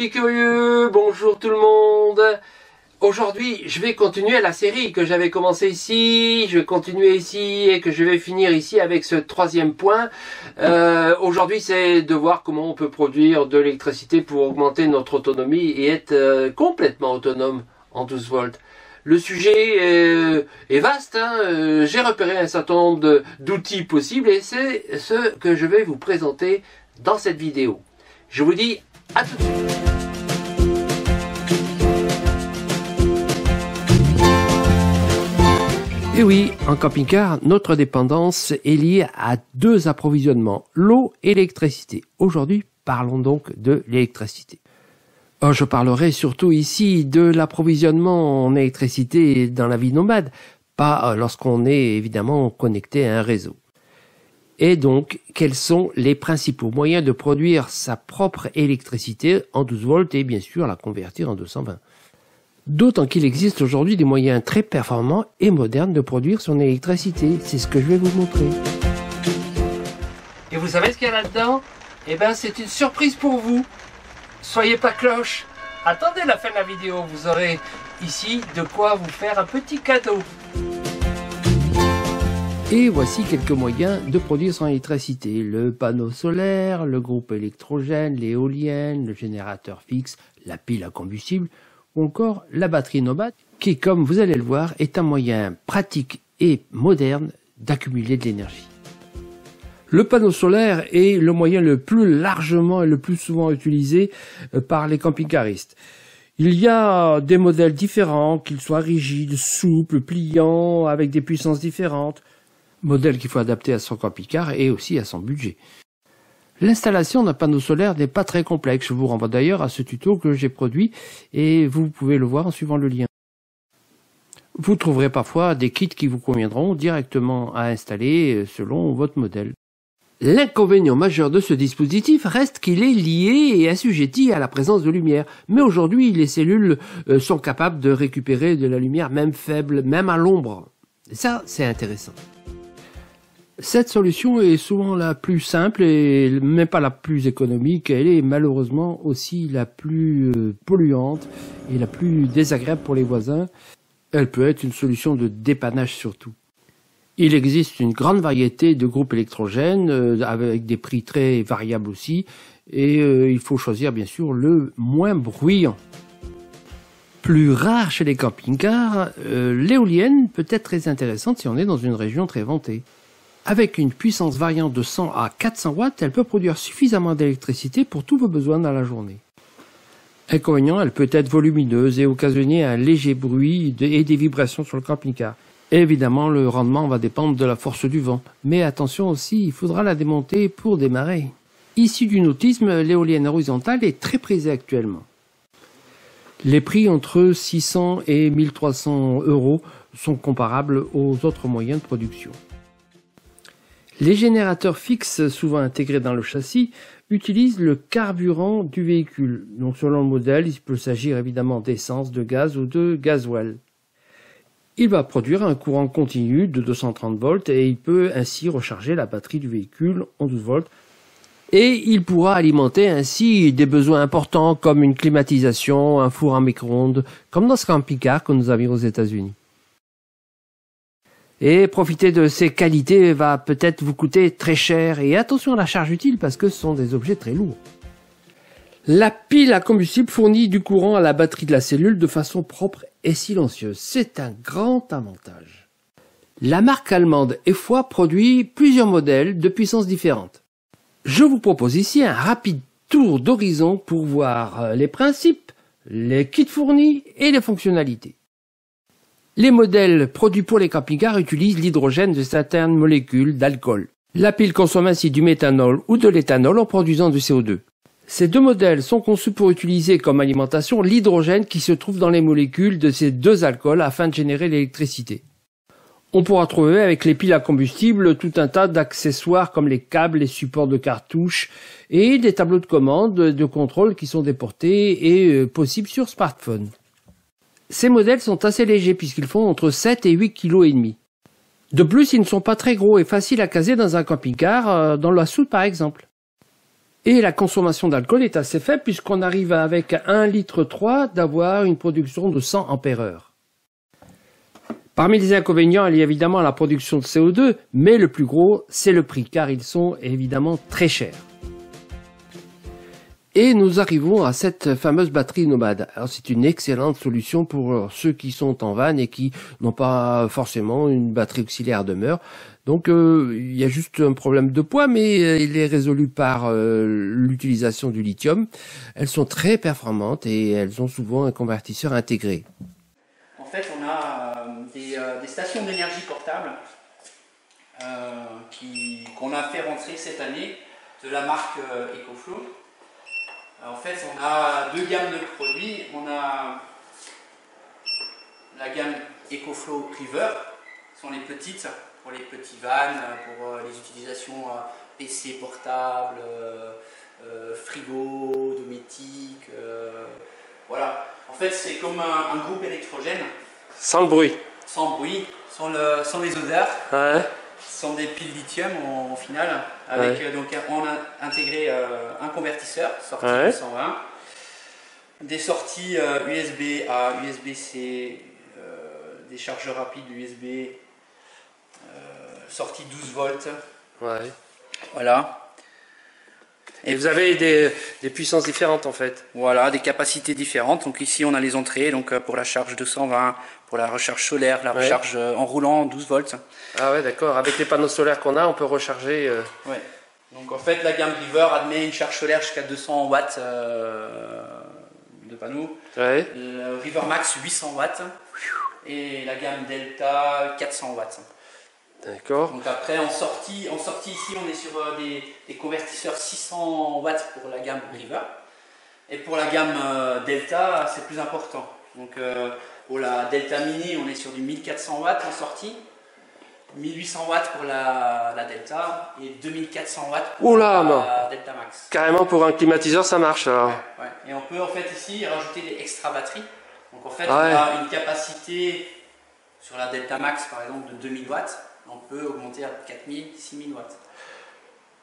petits curieux, bonjour tout le monde. Aujourd'hui, je vais continuer la série que j'avais commencé ici, je vais continuer ici et que je vais finir ici avec ce troisième point. Aujourd'hui, c'est de voir comment on peut produire de l'électricité pour augmenter notre autonomie et être complètement autonome en 12 volts. Le sujet est vaste, hein. J'ai repéré un certain nombre d'outils possibles et c'est ce que je vais vous présenter dans cette vidéo. Je vous dis à tout de suite. Et oui, en camping-car, notre dépendance est liée à deux approvisionnements, l'eau et l'électricité. Aujourd'hui, parlons donc de l'électricité. Je parlerai surtout ici de l'approvisionnement en électricité dans la vie nomade, pas lorsqu'on est évidemment connecté à un réseau. Et donc, quels sont les principaux moyens de produire sa propre électricité en 12 volts et bien sûr la convertir en 220. D'autant qu'il existe aujourd'hui des moyens très performants et modernes de produire son électricité. C'est ce que je vais vous montrer. Et vous savez ce qu'il y a là-dedans? Eh bien, c'est une surprise pour vous. Soyez pas cloche. Attendez la fin de la vidéo. Vous aurez ici de quoi vous faire un petit cadeau. Et voici quelques moyens de produire son électricité. Le panneau solaire, le groupe électrogène, l'éolienne, le générateur fixe, la pile à combustible, ou encore la batterie nomade, qui, comme vous allez le voir, est un moyen pratique et moderne d'accumuler de l'énergie. Le panneau solaire est le moyen le plus largement et le plus souvent utilisé par les camping-caristes. Il y a des modèles différents, qu'ils soient rigides, souples, pliants, avec des puissances différentes. Modèle qu'il faut adapter à son camping-car et aussi à son budget. L'installation d'un panneau solaire n'est pas très complexe. Je vous renvoie d'ailleurs à ce tuto que j'ai produit et vous pouvez le voir en suivant le lien. Vous trouverez parfois des kits qui vous conviendront directement à installer selon votre modèle. L'inconvénient majeur de ce dispositif reste qu'il est lié et assujetti à la présence de lumière. Mais aujourd'hui, les cellules sont capables de récupérer de la lumière même faible, même à l'ombre. Et ça, c'est intéressant. Cette solution est souvent la plus simple et même pas la plus économique. Elle est malheureusement aussi la plus polluante et la plus désagréable pour les voisins. Elle peut être une solution de dépannage surtout. Il existe une grande variété de groupes électrogènes avec des prix très variables aussi. Et il faut choisir bien sûr le moins bruyant. Plus rare chez les camping-cars, l'éolienne peut être très intéressante si on est dans une région très ventée. Avec une puissance variant de 100 à 400 watts, elle peut produire suffisamment d'électricité pour tous vos besoins dans la journée. Inconvénient, elle peut être volumineuse et occasionner un léger bruit et des vibrations sur le camping-car. Évidemment, le rendement va dépendre de la force du vent. Mais attention aussi, il faudra la démonter pour démarrer. Issue du nautisme, l'éolienne horizontale est très prisée actuellement. Les prix entre 600 et 1300 € sont comparables aux autres moyens de production. Les générateurs fixes, souvent intégrés dans le châssis, utilisent le carburant du véhicule. Donc selon le modèle, il peut s'agir évidemment d'essence, de gaz ou de gasoil. Il va produire un courant continu de 230 volts et il peut ainsi recharger la batterie du véhicule en 12 volts. Et il pourra alimenter ainsi des besoins importants comme une climatisation, un four à micro-ondes, comme dans ce camping-car que nous avions aux États-Unis. Et profiter de ces qualités va peut-être vous coûter très cher. Et attention à la charge utile parce que ce sont des objets très lourds. La pile à combustible fournit du courant à la batterie de la cellule de façon propre et silencieuse. C'est un grand avantage. La marque allemande EFOY produit plusieurs modèles de puissances différentes. Je vous propose ici un rapide tour d'horizon pour voir les principes, les kits fournis et les fonctionnalités. Les modèles produits pour les camping-cars utilisent l'hydrogène de certaines molécules d'alcool. La pile consomme ainsi du méthanol ou de l'éthanol en produisant du CO2. Ces deux modèles sont conçus pour utiliser comme alimentation l'hydrogène qui se trouve dans les molécules de ces deux alcools afin de générer l'électricité. On pourra trouver avec les piles à combustible tout un tas d'accessoires comme les câbles, les supports de cartouches et des tableaux de commande de contrôle qui sont déportés et possibles sur smartphone. Ces modèles sont assez légers puisqu'ils font entre 7 et 8 kg et demi. De plus, ils ne sont pas très gros et faciles à caser dans un camping-car, dans la soute par exemple. Et la consommation d'alcool est assez faible puisqu'on arrive avec 1,3 litre d'avoir une production de 100 ampères-heure. Parmi les inconvénients, il y a évidemment la production de CO2, mais le plus gros, c'est le prix, car ils sont évidemment très chers. Et nous arrivons à cette fameuse batterie nomade. Alors c'est une excellente solution pour ceux qui sont en van et qui n'ont pas forcément une batterie auxiliaire à demeure. Donc il y a juste un problème de poids, mais il est résolu par l'utilisation du lithium. Elles sont très performantes et elles ont souvent un convertisseur intégré. En fait, on a des stations d'énergie portable qu'on a fait rentrer cette année de la marque EcoFlow. En fait, on a deux gammes de produits. On a la gamme EcoFlow River, ce sont les petites, pour les petits vannes, pour les utilisations PC portable, frigo, domestique, voilà. En fait, c'est comme un groupe électrogène. Sans le bruit. Sans bruit, sans les odeurs. Ouais. Ce sont des piles lithium au final, avec donc on a intégré un convertisseur, sortie 220, des sorties USB A, USB-C, des chargeurs rapides USB, sortie 12 volts. Ouais. Voilà. Et vous avez des puissances différentes en fait. Voilà, des capacités différentes. Donc ici on a les entrées, donc pour la charge 220, pour la recharge solaire, la recharge en roulant 12 volts. Ah ouais, d'accord. Avec les panneaux solaires qu'on a, on peut recharger. Ouais. Donc en fait la gamme River admet une charge solaire jusqu'à 200 watts de panneaux. Ouais. Le River Max 800 watts et la gamme Delta 400 watts. D'accord. Donc après en sortie ici on est sur des convertisseurs 600 watts pour la gamme River et pour la gamme Delta c'est plus important. Donc pour la Delta Mini on est sur du 1400 watts en sortie, 1800 watts pour la Delta et 2400 watts pour la Delta Max. Carrément pour un climatiseur ça marche alors. Ouais. Et on peut en fait ici rajouter des extra batteries. Donc en fait on a une capacité sur la Delta Max par exemple de 2000 watts. On peut augmenter à 4000, 6000 watts.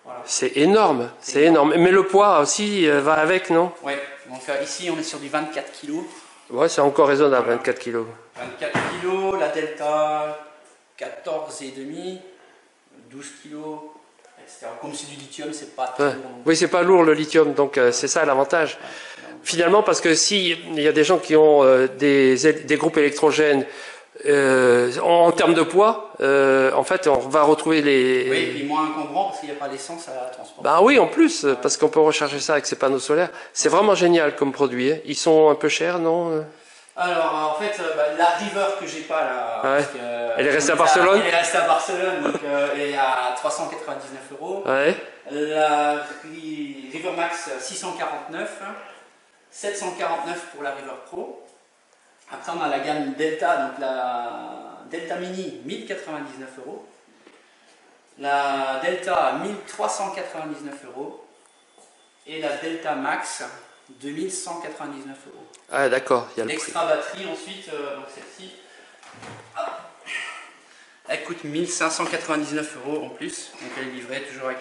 Voilà. C'est énorme, c'est énorme. Mais le poids aussi va avec, non? Oui, donc ici on est sur du 24 kg. Ouais, c'est encore raisonnable, 24 kg. 24 kg, la Delta 14,5, 12 kg, etc. Comme c'est du lithium, c'est pas très lourd. Oui, c'est pas lourd le lithium, donc c'est ça l'avantage. Finalement, parce que s'il y a des gens qui ont des groupes électrogènes, en termes de poids, en fait, on va retrouver les... Oui, et puis moins encombrant parce qu'il n'y a pas d'essence à transporter. Bah oui, en plus, parce qu'on peut recharger ça avec ses panneaux solaires. C'est vraiment génial comme produit. Hein. Ils sont un peu chers, non? Alors, en fait, la River que j'ai pas là, parce que, elle est restée à Barcelone. Elle est restée à Barcelone, donc elle est à 399 €. Ouais. La River Max 649, 749 pour la River Pro. Après, on a la gamme Delta, donc la Delta Mini, 1099 €. La Delta, 1399 €. Et la Delta Max, 2199 €. Ah, d'accord. L'extra batterie, ensuite, donc celle-ci, elle coûte 1599 € en plus. Donc, elle est livrée toujours avec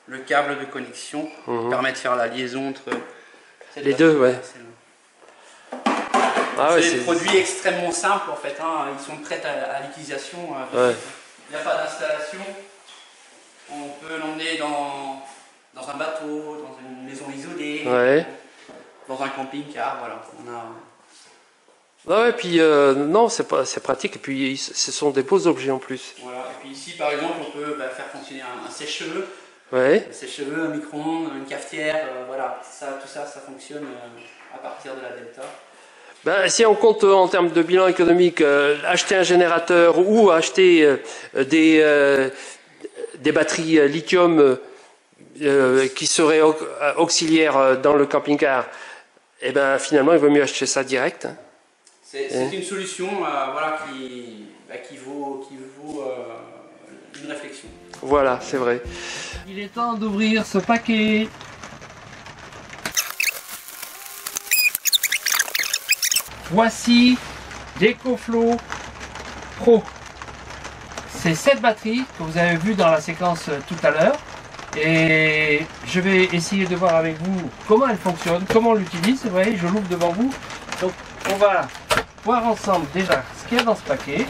le câble de connexion qui permet de faire la liaison entre les deux, ouais. C'est des produits extrêmement simples en fait, hein. Ils sont prêts à l'utilisation. Il n'y a pas d'installation. On peut l'emmener dans un bateau, dans une maison isolée, dans un camping-car, voilà. Et puis non, c'est pratique et puis ce sont des beaux objets en plus. Voilà. Et puis ici par exemple on peut faire fonctionner un sèche-cheveux. Un sèche-cheveux, un micro-ondes, une cafetière, voilà, tout ça fonctionne à partir de la Delta. Ben, si on compte en termes de bilan économique, acheter un générateur ou acheter des batteries lithium qui seraient auxiliaires dans le camping-car, eh ben, finalement il vaut mieux acheter ça direct. Hein. C'est une solution qui vaut une réflexion. Voilà, c'est vrai. Il est temps d'ouvrir ce paquet. Voici l'EcoFlow Pro. C'est cette batterie que vous avez vue dans la séquence tout à l'heure. Et je vais essayer de voir avec vous comment elle fonctionne, comment on l'utilise. Vous voyez, je l'ouvre devant vous. Donc on va voir ensemble déjà ce qu'il y a dans ce paquet.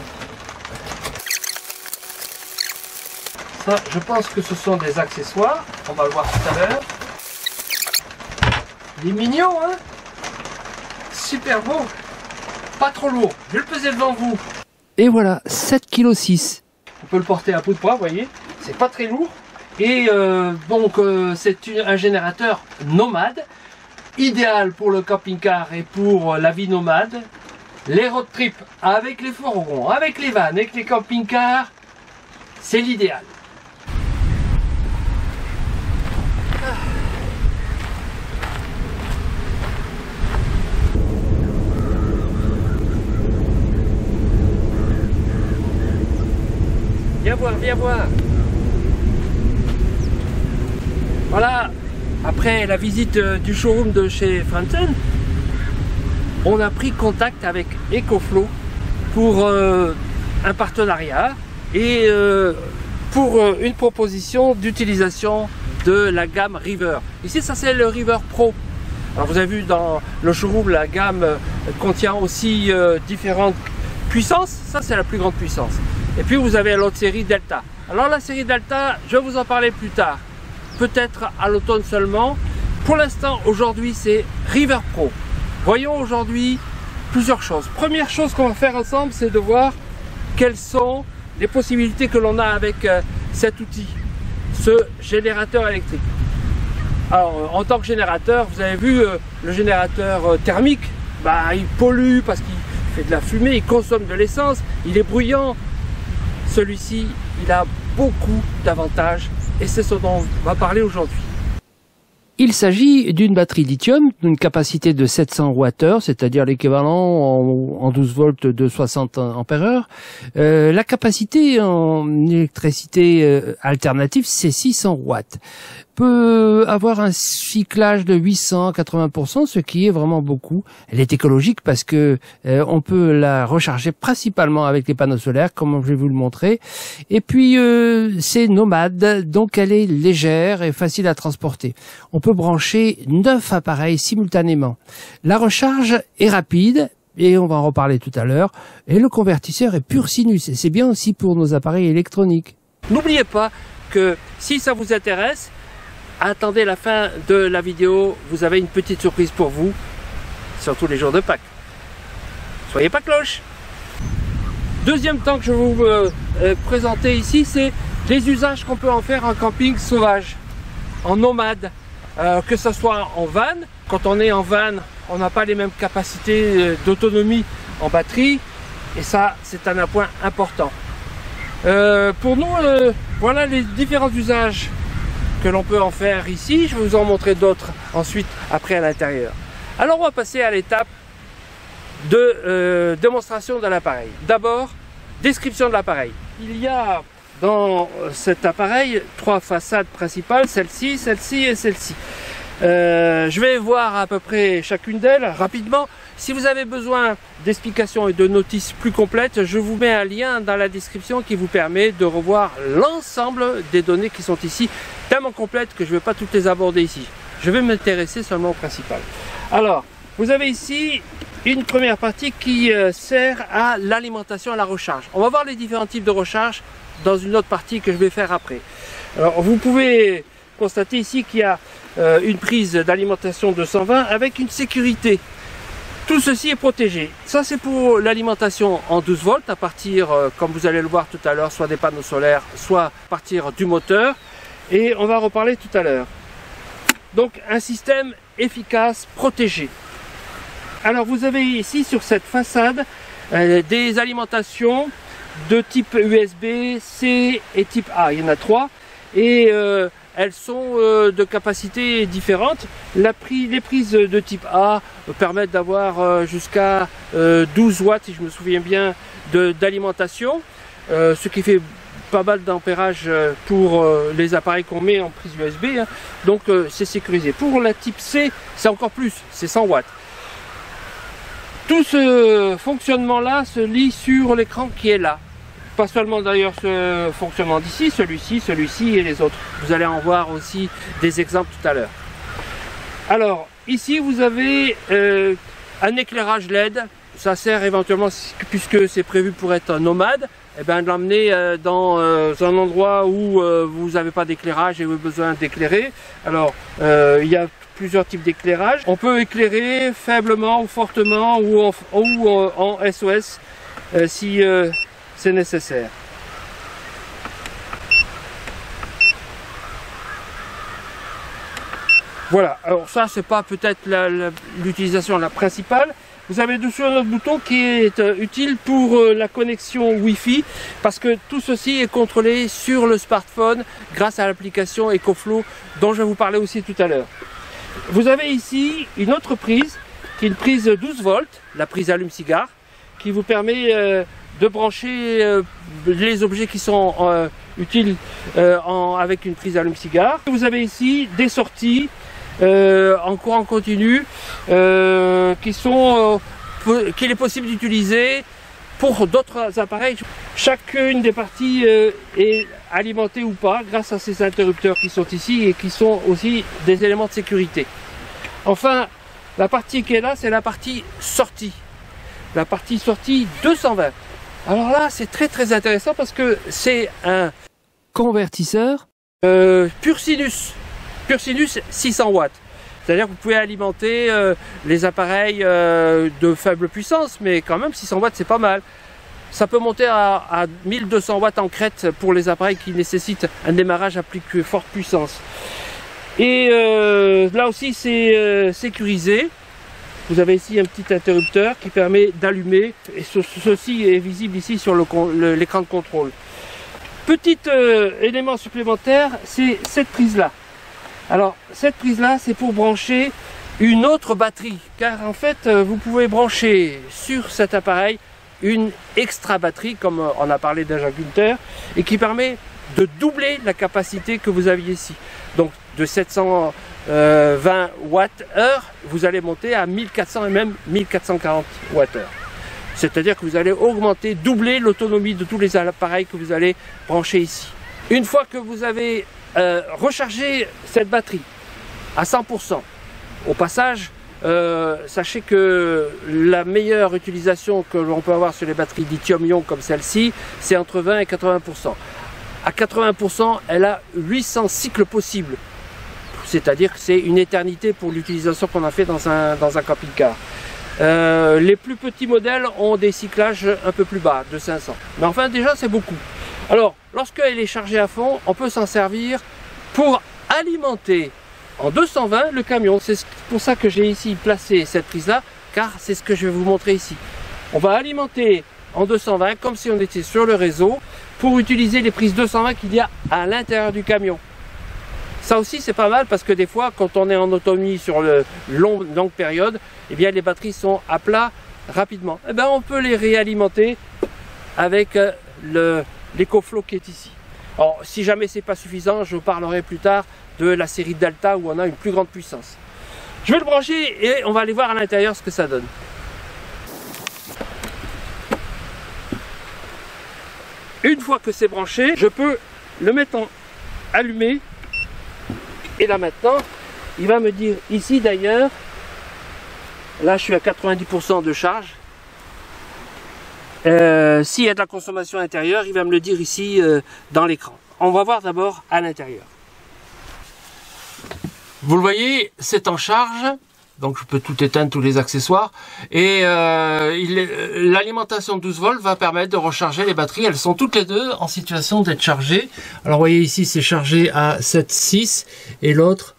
Ça, je pense que ce sont des accessoires. On va le voir tout à l'heure. Il est mignon, hein? Super beau. Pas trop lourd. Je vais le peser devant vous. Et voilà, 7,6 kg. On peut le porter à bout de poids, vous voyez. C'est pas très lourd. Et c'est un générateur nomade. Idéal pour le camping-car et pour la vie nomade. Les road trips avec les fourgons, avec les vannes, avec les camping-cars, c'est l'idéal. Viens voir, viens voir. Voilà, après la visite du showroom de chez Franzen, on a pris contact avec EcoFlow pour un partenariat et pour une proposition d'utilisation de la gamme River. Ici, ça c'est le River Pro. Alors vous avez vu dans le showroom, la gamme contient aussi différentes puissances. Ça c'est la plus grande puissance. Et puis vous avez l'autre série Delta. Alors la série Delta, je vais vous en parler plus tard. Peut-être à l'automne seulement. Pour l'instant, aujourd'hui, c'est River Pro. Voyons aujourd'hui plusieurs choses. Première chose qu'on va faire ensemble, c'est de voir quelles sont les possibilités que l'on a avec cet outil, ce générateur électrique. Alors, en tant que générateur, vous avez vu le générateur thermique, bah, il pollue parce qu'il fait de la fumée, il consomme de l'essence, il est bruyant. Celui-ci, il a beaucoup d'avantages et c'est ce dont on va parler aujourd'hui. Il s'agit d'une batterie lithium d'une capacité de 700 Wh, c'est-à-dire l'équivalent en 12 volts de 60 ampères-heure. La capacité en électricité alternative, c'est 600 watts. Peut avoir un cyclage de 880%, ce qui est vraiment beaucoup. Elle est écologique parce que on peut la recharger principalement avec les panneaux solaires, comme je vais vous le montrer. Et puis c'est nomade, donc elle est légère et facile à transporter. On peut brancher 9 appareils simultanément. La recharge est rapide. Et on va en reparler tout à l'heure. Et le convertisseur est pur sinus. Et c'est bien aussi pour nos appareils électroniques. N'oubliez pas que si ça vous intéresse, attendez la fin de la vidéo, vous avez une petite surprise pour vous, surtout les jours de Pâques. Soyez pas cloche. Deuxième temps que je vais vous présenter ici, c'est les usages qu'on peut en faire en camping sauvage, en nomade, que ce soit en van. Quand on est en van, on n'a pas les mêmes capacités d'autonomie en batterie, et ça, c'est un point important. Pour nous, voilà les différents usages que l'on peut en faire ici. Je vais vous en montrer d'autres ensuite après à l'intérieur. Alors on va passer à l'étape de démonstration de l'appareil. D'abord, description de l'appareil. Il y a dans cet appareil 3 façades principales, celle-ci, celle-ci et celle-ci. Je vais voir à peu près chacune d'elles rapidement. Si vous avez besoin d'explications et de notices plus complètes, je vous mets un lien dans la description qui vous permet de revoir l'ensemble des données qui sont ici, tellement complètes que je ne vais pas toutes les aborder ici. Je vais m'intéresser seulement au principal. Alors, vous avez ici une première partie qui sert à l'alimentation et à la recharge. On va voir les différents types de recharge dans une autre partie que je vais faire après. Alors, vous pouvez constater ici qu'il y a une prise d'alimentation de 120 avec une sécurité. Tout ceci est protégé. Ça, c'est pour l'alimentation en 12 volts à partir, comme vous allez le voir tout à l'heure, soit des panneaux solaires, soit à partir du moteur. Et on va en reparler tout à l'heure. Donc, un système efficace, protégé. Alors, vous avez ici sur cette façade des alimentations de type USB, C et type A. Il y en a 3. Et elles sont de capacités différentes. Les prises de type A permettent d'avoir jusqu'à 12 watts, si je me souviens bien, d'alimentation, ce qui fait pas mal d'ampérage pour les appareils qu'on met en prise USB, hein. Donc c'est sécurisé. Pour la type C, c'est encore plus, c'est 100 watts. Tout ce fonctionnement là se lit sur l'écran qui est là. pas seulement d'ailleurs ce fonctionnement d'ici, celui-ci et les autres. Vous allez en voir aussi des exemples tout à l'heure. Alors, ici vous avez un éclairage LED. Ça sert éventuellement, puisque c'est prévu pour être nomade, eh ben, de l'emmener dans un endroit où vous n'avez pas d'éclairage et vous avez besoin d'éclairer. Alors, il y a plusieurs types d'éclairage. On peut éclairer faiblement ou fortement ou en SOS si c'est nécessaire. Voilà, alors ça c'est pas peut-être l'utilisation la principale. Vous avez dessus un autre bouton qui est utile pour la connexion Wi-Fi parce que tout ceci est contrôlé sur le smartphone grâce à l'application EcoFlow dont je vais vous parler aussi tout à l'heure. Vous avez ici une autre prise qui est une prise 12 volts, la prise allume-cigare, qui vous permet de brancher les objets qui sont utiles avec une prise allume-cigare. Vous avez ici des sorties en courant continu qu'il est possible d'utiliser pour d'autres appareils. Chacune des parties est alimentée ou pas grâce à ces interrupteurs qui sont ici et qui sont aussi des éléments de sécurité. Enfin, la partie qui est là, c'est la partie sortie. La partie sortie 220. Alors là, c'est très intéressant parce que c'est un convertisseur pur sinus 600 watts. C'est-à-dire que vous pouvez alimenter les appareils de faible puissance, mais quand même 600 watts c'est pas mal. Ça peut monter à 1200 watts en crête pour les appareils qui nécessitent un démarrage à plus forte puissance. Et là aussi c'est sécurisé. Vous avez ici un petit interrupteur qui permet d'allumer, et ceci est visible ici sur l'écran de contrôle. Petit élément supplémentaire, c'est cette prise là. Alors cette prise là c'est pour brancher une autre batterie, car en fait vous pouvez brancher sur cet appareil une extra batterie comme on a parlé d'Ajagunter et qui permet de doubler la capacité que vous aviez ici. Donc de 720 Wh vous allez monter à 1400 et même 1440 Wh. C'est-à-dire que vous allez augmenter, doubler l'autonomie de tous les appareils que vous allez brancher ici. Une fois que vous avez rechargé cette batterie à 100%, au passage, sachez que la meilleure utilisation que l'on peut avoir sur les batteries lithium-ion comme celle-ci, c'est entre 20 et 80%. À 80%, elle a 800 cycles possibles. C'est-à-dire que c'est une éternité pour l'utilisation qu'on a fait dans un camping-car. Les plus petits modèles ont des cyclages un peu plus bas, de 500. Mais enfin, déjà, c'est beaucoup. Alors, lorsqu'elle est chargée à fond, on peut s'en servir pour alimenter en 220 le camion. C'est pour ça que j'ai ici placé cette prise-là, car c'est ce que je vais vous montrer ici. On va alimenter en 220 comme si on était sur le réseau pour utiliser les prises 220 qu'il y a à l'intérieur du camion. Ça aussi c'est pas mal parce que des fois quand on est en autonomie sur le longue période, eh bien les batteries sont à plat rapidement. Eh bien on peut les réalimenter avec l'EcoFlow qui est ici. Alors si jamais c'est pas suffisant, je vous parlerai plus tard de la série Delta où on a une plus grande puissance. Je vais le brancher et on va aller voir à l'intérieur ce que ça donne. Une fois que c'est branché, je peux le mettre en allumé. Et là maintenant, il va me dire ici d'ailleurs, là je suis à 90% de charge. S'il y a de la consommation intérieure, il va me le dire ici dans l'écran. On va voir d'abord à l'intérieur. Vous le voyez, c'est en charge. Donc je peux tout éteindre, tous les accessoires. Et l'alimentation 12 volts va permettre de recharger les batteries. Elles sont toutes les deux en situation d'être chargées. Alors vous voyez ici c'est chargé à 7,6 et l'autre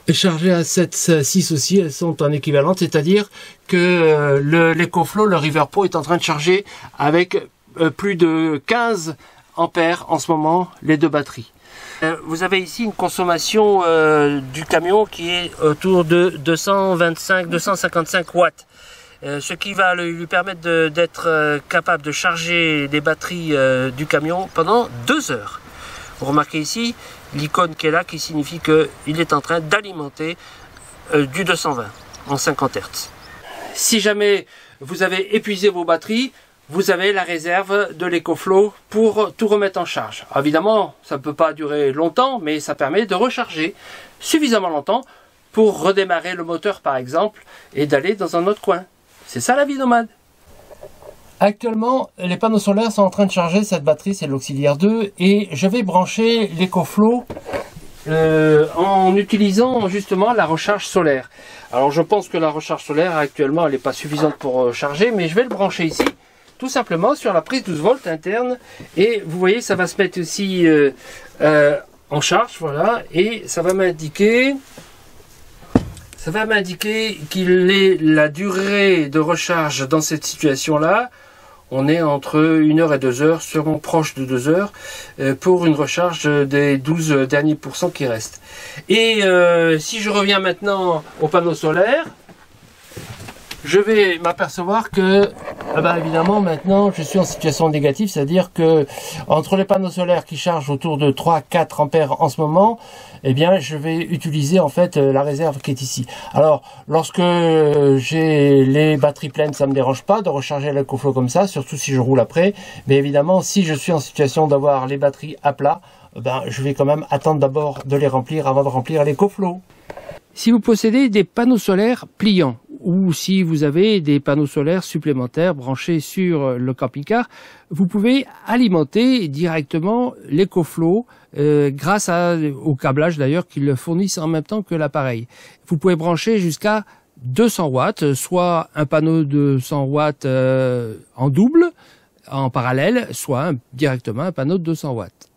est chargé à 7,6 aussi. Elles sont en équivalente, c'est-à-dire que l'EcoFlow, le River Pro est en train de charger avec plus de 15 ampères en ce moment les deux batteries. Vous avez ici une consommation du camion qui est autour de 255 watts. Ce qui va lui permettre d'être capable de charger les batteries du camion pendant 2 heures. Vous remarquez ici l'icône qui est là qui signifie qu'il est en train d'alimenter du 220 en 50 Hz. Si jamais vous avez épuisé vos batteries, vous avez la réserve de l'EcoFlow pour tout remettre en charge. Alors évidemment, ça ne peut pas durer longtemps, mais ça permet de recharger suffisamment longtemps pour redémarrer le moteur par exemple et d'aller dans un autre coin. C'est ça la vie nomade. Actuellement, les panneaux solaires sont en train de charger cette batterie, c'est l'auxiliaire 2, et je vais brancher l'EcoFlow en utilisant justement la recharge solaire. Alors je pense que la recharge solaire actuellement elle n'est pas suffisante pour charger, mais je vais le brancher ici. Tout simplement sur la prise 12 volts interne, et vous voyez ça va se mettre aussi en charge, voilà, et ça va m'indiquer qu'il est la durée de recharge dans cette situation là, on est entre 1 heure et 2 heures, sûrement proche de 2 heures, pour une recharge des 12 derniers pourcents qui restent. Et si je reviens maintenant au panneau solaire, je vais m'apercevoir que, évidemment, maintenant, je suis en situation négative, c'est-à-dire que entre les panneaux solaires qui chargent autour de 3-4 ampères en ce moment, eh bien, je vais utiliser en fait la réserve qui est ici. Alors, lorsque j'ai les batteries pleines, ça me dérange pas de recharger l'EcoFlow comme ça, surtout si je roule après. Mais évidemment, si je suis en situation d'avoir les batteries à plat, je vais quand même attendre d'abord de les remplir avant de remplir l'EcoFlow. Si vous possédez des panneaux solaires pliants, ou si vous avez des panneaux solaires supplémentaires branchés sur le camping-car, vous pouvez alimenter directement l'EcoFlow grâce au câblage d'ailleurs qu'ils fournissent en même temps que l'appareil. Vous pouvez brancher jusqu'à 200 watts, soit un panneau de 100 watts en double, en parallèle, soit directement un panneau de 200 watts.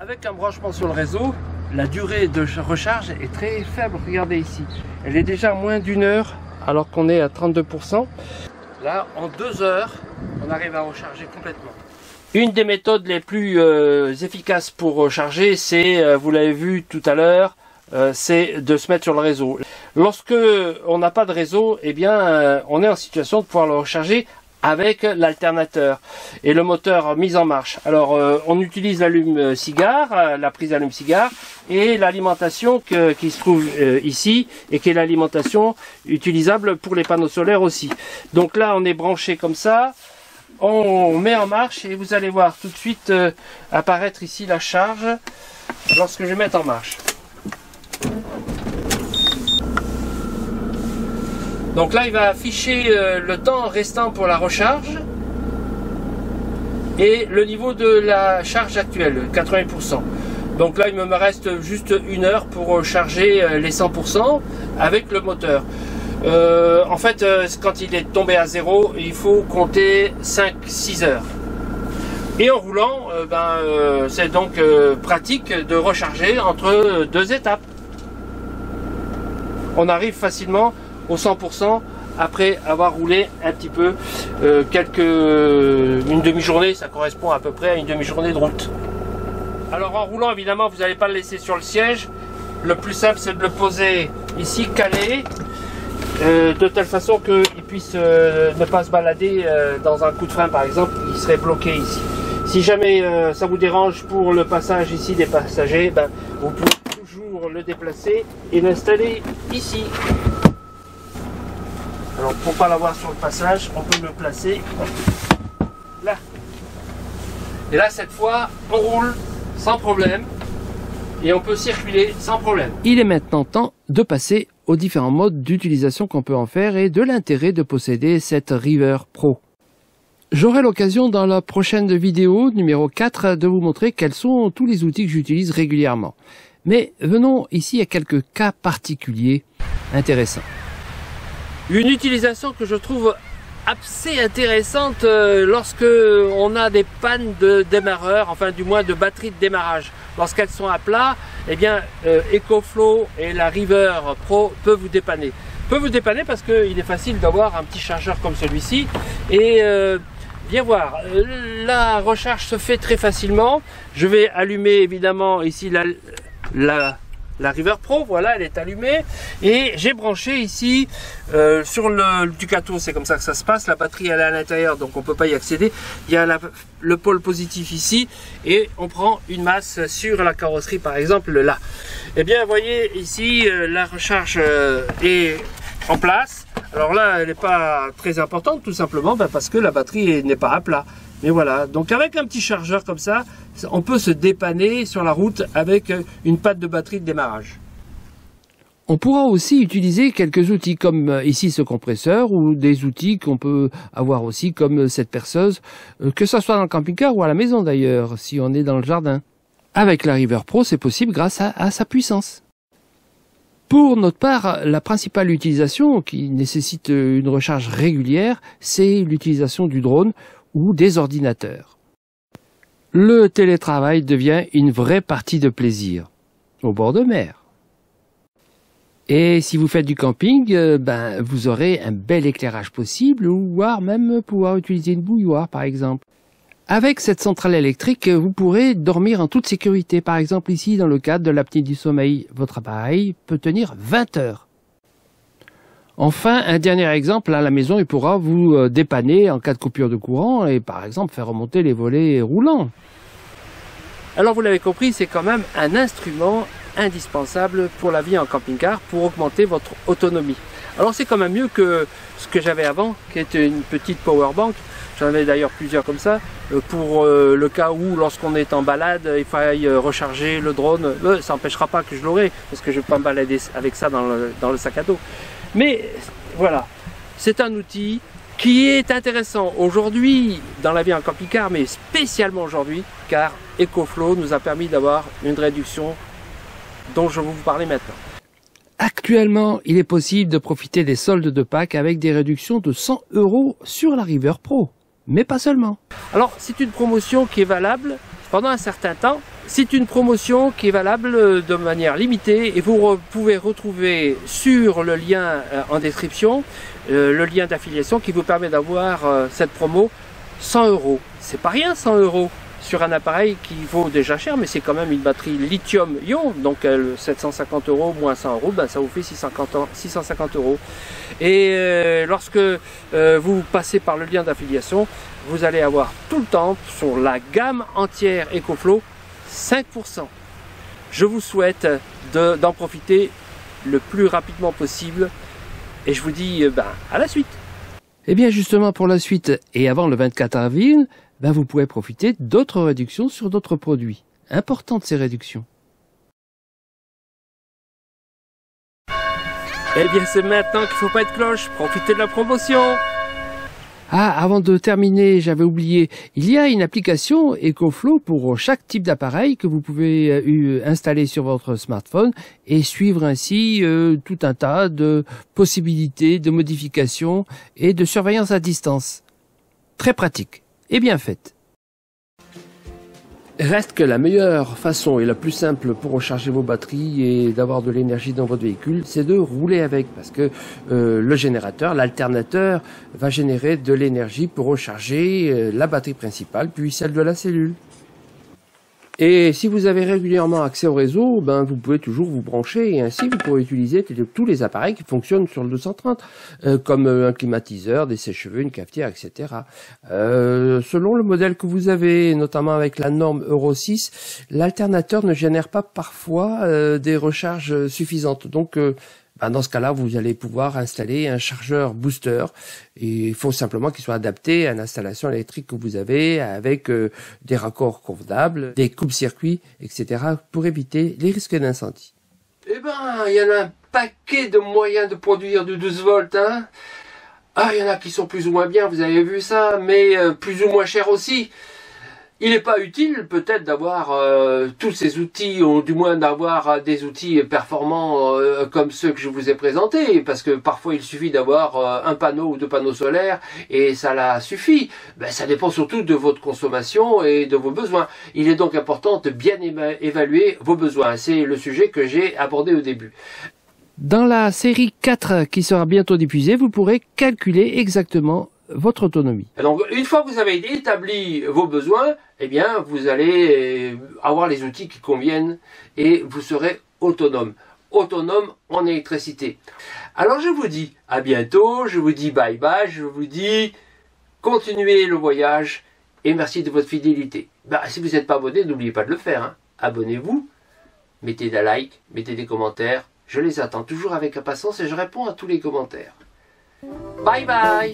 Avec un branchement sur le réseau, la durée de recharge est très faible. Regardez ici, elle est déjà à moins d'1 heure alors qu'on est à 32%. Là, en 2 heures, on arrive à recharger complètement. Une des méthodes les plus efficaces pour recharger, c'est, vous l'avez vu tout à l'heure, c'est de se mettre sur le réseau. Lorsque on n'a pas de réseau, eh bien, on est en situation de pouvoir le recharger avec l'alternateur et le moteur mis en marche. Alors on utilise l'allume-cigare, la prise allume-cigare et l'alimentation qui se trouve ici et qui est l'alimentation utilisable pour les panneaux solaires aussi. Donc là on est branché comme ça, on met en marche et vous allez voir tout de suite apparaître ici la charge lorsque je vais mettre en marche. Donc là, il va afficher le temps restant pour la recharge et le niveau de la charge actuelle, 80%. Donc là, il me reste juste 1 heure pour charger les 100% avec le moteur. En fait, quand il est tombé à 0, il faut compter 5-6 heures. Et en roulant, c'est donc pratique de recharger entre 2 étapes. On arrive facilement au 100% après avoir roulé un petit peu, une demi-journée, ça correspond à peu près à une demi-journée de route. Alors en roulant, évidemment, vous n'allez pas le laisser sur le siège. Le plus simple, c'est de le poser ici, calé, de telle façon qu'il puisse ne pas se balader dans un coup de frein, par exemple, il serait bloqué ici. Si jamais ça vous dérange pour le passage ici des passagers, vous pouvez toujours le déplacer et l'installer ici. Alors pour ne pas l'avoir sur le passage, on peut le placer là. Et là cette fois, on roule sans problème et on peut circuler sans problème. Il est maintenant temps de passer aux différents modes d'utilisation qu'on peut en faire et de l'intérêt de posséder cette River Pro. J'aurai l'occasion dans la prochaine vidéo numéro 4 de vous montrer quels sont tous les outils que j'utilise régulièrement. Mais venons ici à quelques cas particuliers intéressants. Une utilisation que je trouve assez intéressante lorsque on a des pannes de démarreur, enfin du moins de batterie de démarrage. Lorsqu'elles sont à plat, eh bien EcoFlow et la River Pro peuvent vous dépanner. Peut vous dépanner parce qu'il est facile d'avoir un petit chargeur comme celui-ci et bien voir, la recharge se fait très facilement. Je vais allumer évidemment ici la River Pro, voilà, elle est allumée et j'ai branché ici sur le Ducato, c'est comme ça que ça se passe, la batterie elle est à l'intérieur donc on peut pas y accéder, il y a le pôle positif ici et on prend une masse sur la carrosserie par exemple là. Et bien vous voyez ici la recharge est en place. Alors là, elle n'est pas très importante, tout simplement parce que la batterie n'est pas à plat. Mais voilà, donc avec un petit chargeur comme ça, on peut se dépanner sur la route avec une patte de batterie de démarrage. On pourra aussi utiliser quelques outils comme ici ce compresseur ou des outils qu'on peut avoir aussi comme cette perceuse, que ce soit dans le camping-car ou à la maison d'ailleurs, si on est dans le jardin. Avec la River Pro, c'est possible grâce à sa puissance. Pour notre part, la principale utilisation qui nécessite une recharge régulière, c'est l'utilisation du drone ou des ordinateurs. Le télétravail devient une vraie partie de plaisir, au bord de mer. Et si vous faites du camping, vous aurez un bel éclairage possible, ou voire même pouvoir utiliser une bouilloire par exemple. Avec cette centrale électrique, vous pourrez dormir en toute sécurité. Par exemple ici, dans le cadre de l'apnée du sommeil, votre appareil peut tenir 20 heures. Enfin, un dernier exemple, à la maison, il pourra vous dépanner en cas de coupure de courant et par exemple faire remonter les volets roulants. Alors vous l'avez compris, c'est quand même un instrument indispensable pour la vie en camping-car pour augmenter votre autonomie. Alors c'est quand même mieux que ce que j'avais avant, qui était une petite power bank. J'en avais d'ailleurs plusieurs comme ça, pour le cas où lorsqu'on est en balade, il faille recharger le drone. Ça n'empêchera pas que je l'aurai, parce que je ne vais pas me balader avec ça dans le sac à dos. Mais voilà, c'est un outil qui est intéressant aujourd'hui dans la vie en camping-car, mais spécialement aujourd'hui, car EcoFlow nous a permis d'avoir une réduction dont je vais vous parler maintenant. Actuellement, il est possible de profiter des soldes de Pâques avec des réductions de 100 € sur la River Pro. Mais pas seulement. Alors, c'est une promotion qui est valable pendant un certain temps. C'est une promotion qui est valable de manière limitée et vous pouvez retrouver sur le lien en description le lien d'affiliation qui vous permet d'avoir cette promo 100 €. C'est pas rien 100 € sur un appareil qui vaut déjà cher, mais c'est quand même une batterie lithium-ion, donc 750 € moins 100 €, ça vous fait 650 €. Et lorsque vous passez par le lien d'affiliation, vous allez avoir tout le temps sur la gamme entière EcoFlow 5%. Je vous souhaite d'en profiter le plus rapidement possible et je vous dis à la suite. Et bien justement pour la suite et avant le 24 avril, vous pourrez profiter d'autres réductions sur d'autres produits. Importantes ces réductions. Eh bien c'est maintenant qu'il ne faut pas être cloche, profitez de la promotion. Ah, avant de terminer, j'avais oublié, il y a une application EcoFlow pour chaque type d'appareil que vous pouvez installer sur votre smartphone et suivre ainsi tout un tas de possibilités de modifications et de surveillance à distance. Très pratique et bien faite. Reste que la meilleure façon et la plus simple pour recharger vos batteries et d'avoir de l'énergie dans votre véhicule, c'est de rouler avec, parce que le générateur, l'alternateur, va générer de l'énergie pour recharger la batterie principale, puis celle de la cellule. Et si vous avez régulièrement accès au réseau, vous pouvez toujours vous brancher et ainsi vous pourrez utiliser tous les appareils qui fonctionnent sur le 230, comme un climatiseur, des sèche-cheveux, une cafetière, etc. Selon le modèle que vous avez, notamment avec la norme Euro 6, l'alternateur ne génère pas parfois des recharges suffisantes. Donc dans ce cas-là, vous allez pouvoir installer un chargeur booster. Et il faut simplement qu'il soit adapté à l'installation électrique que vous avez avec des raccords convenables, des coupes-circuits, etc. pour éviter les risques d'incendie. Eh il y en a un paquet de moyens de produire du 12 volts, hein. Ah, il y en a qui sont plus ou moins bien, vous avez vu ça, mais plus ou moins cher aussi. Il n'est pas utile peut-être d'avoir tous ces outils, ou du moins d'avoir des outils performants comme ceux que je vous ai présentés, parce que parfois il suffit d'avoir un panneau ou deux panneaux solaires et ça suffit. Ça dépend surtout de votre consommation et de vos besoins. Il est donc important de bien évaluer vos besoins. C'est le sujet que j'ai abordé au début. Dans la série 4 qui sera bientôt diffusée, vous pourrez calculer exactement votre autonomie. Donc une fois que vous avez établi vos besoins, vous allez avoir les outils qui conviennent et vous serez autonome en électricité. Alors je vous dis à bientôt, je vous dis bye bye, je vous dis continuez le voyage et merci de votre fidélité. Si vous n'êtes pas abonné, n'oubliez pas de le faire, hein. Abonnez-vous, mettez des likes, mettez des commentaires, je les attends toujours avec impatience et je réponds à tous les commentaires. Bye bye.